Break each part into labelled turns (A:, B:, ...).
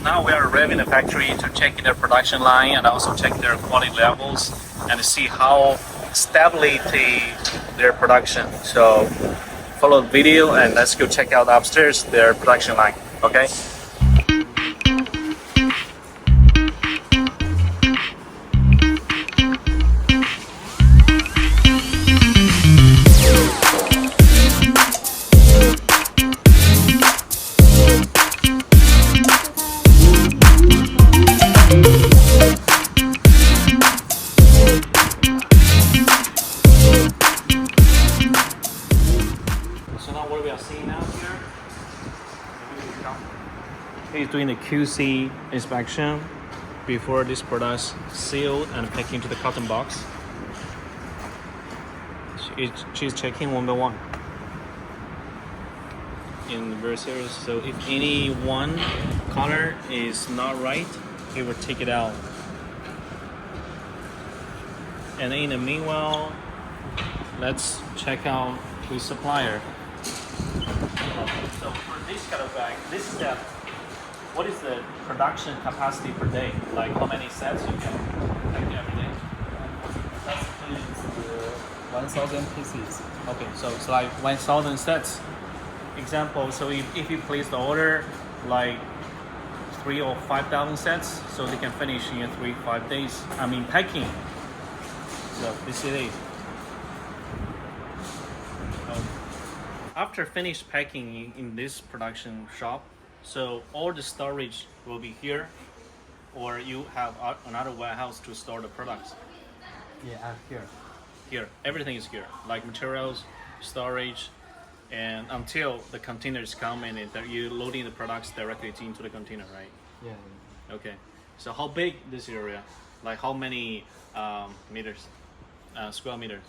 A: now we are arriving in the factory to check their production line and also check their quality levels and see how stability their production. So follow the video and let's go check out upstairs their production line. Okay. So now what we are seeing now here, he's doing the QC inspection before this product sealed and packed into the carton box. She's checking one by one in very serious. So if any one color is not right, he will take it out. And in the meanwhile, let's check out with supplier. So for this kind of bag, this is what is the production capacity per day? Like how many sets you can make every day?
B: That's 1,000 pieces.
A: Okay, so it's like 1,000 sets. Example, so if you place the order like 3,000 or 5,000 sets, so they can finish in 3-5 days. I mean packing. So this is it. After finished packing in this production shop, so all the storage will be here, or you have another warehouse to store the products.
B: Yeah, here.
A: Here, everything is here, like materials, storage, and until the containers come and you're loading the products directly into the container, right?
B: Yeah.
A: Okay. So how big this area? Like how many meters, square meters?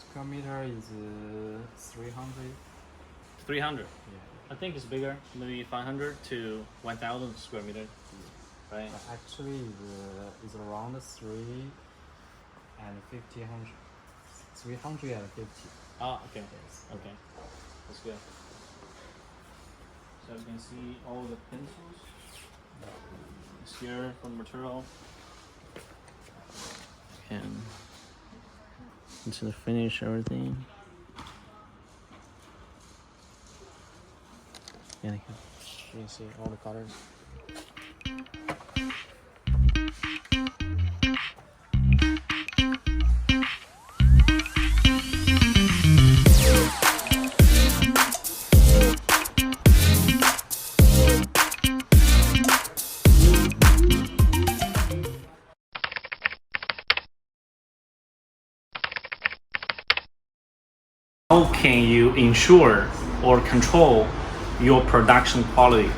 B: Square meter is 300.
A: 300.
B: Yeah.
A: I think it's bigger, maybe 500 to 1,000 square meters, right?
B: But actually, it's around 350.
A: Ah, okay.
B: Yes.
A: Okay. That's good. So you can see all the pencils. It's here from material. And into the finish everything. And you can see all the colors. How can you ensure or control your production quality?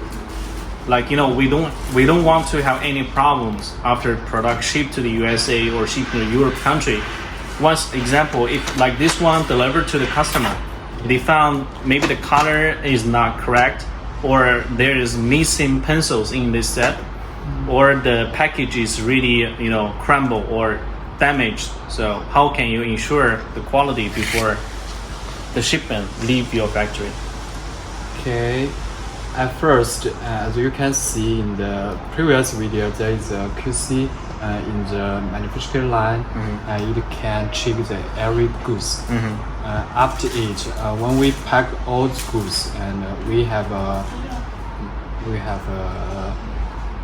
A: Like, you know, we don't want to have any problems after product shipped to the USA or shipped to the Europe country. Once example, if like this one delivered to the customer, they found maybe the color is not correct, or there is missing pencils in this set, or the package is really, you know, crumbled or damaged. So how can you ensure the quality before the shipment leave your factory?
B: Okay. At first, as you can see in the previous video, there is a QC in the manufacturing line. It can check every goods. After it, when we pack all the goods, and we have a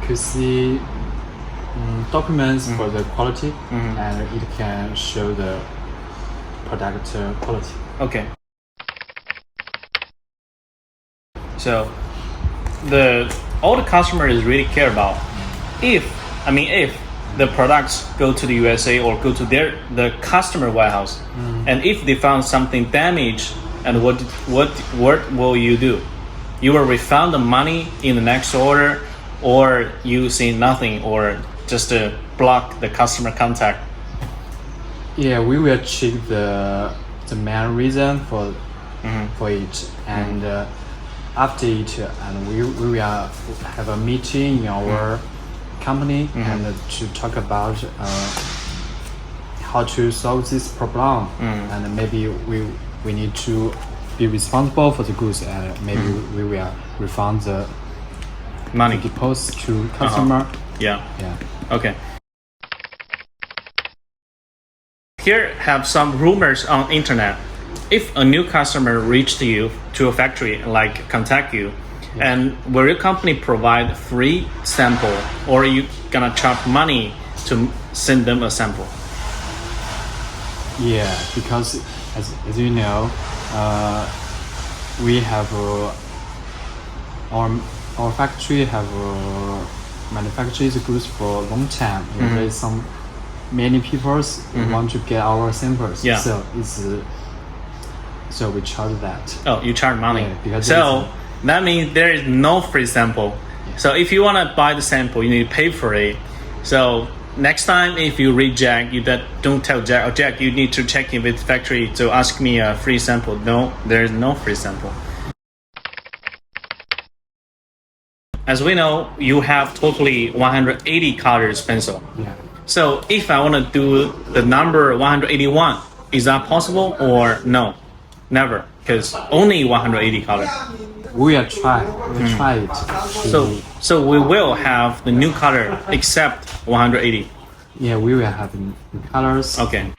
B: QC documents for the quality, and it can show the product quality.
A: Okay. So all the customer is really care about if the products go to the USA or go to the customer warehouse, and if they found something damaged, and what will you do? You will refund the money in the next order, or you say nothing, or just block the customer contact?
B: Yeah, we will check the main reason for it, and after it, and we will have a meeting in our company and to talk about how to solve this problem, and maybe we need to be responsible for the goods, and maybe we will refund
A: money.
B: deposit to customer.
A: Yeah.
B: Yeah.
A: Okay. Here have some rumors on internet. If a new customer reached you to a factory, like contact you, and will your company provide free sample, or are you gonna charge money to send them a sample?
B: Yeah, because as you know, we have our factory have manufactured goods for a long time. There is many people want to get our samples.
A: Yeah.
B: So we charge that.
A: Oh, you charge money.
B: Yeah, because
A: so that means there is no free sample.
B: Yeah.
A: So if you want to buy the sample, you need to pay for it. So next time if you read Jack, don't tell Jack, oh Jack, you need to check in with factory to ask me a free sample. No, there is no free sample. As we know, you have totally 180 colors pencil.
B: Yeah.
A: So if I want to do the number 181, is that possible or no? Never, because only 180 colors.
B: We will try. We try it.
A: So we will have the new color except 180.
B: Yeah, we will have new colors.
A: Okay.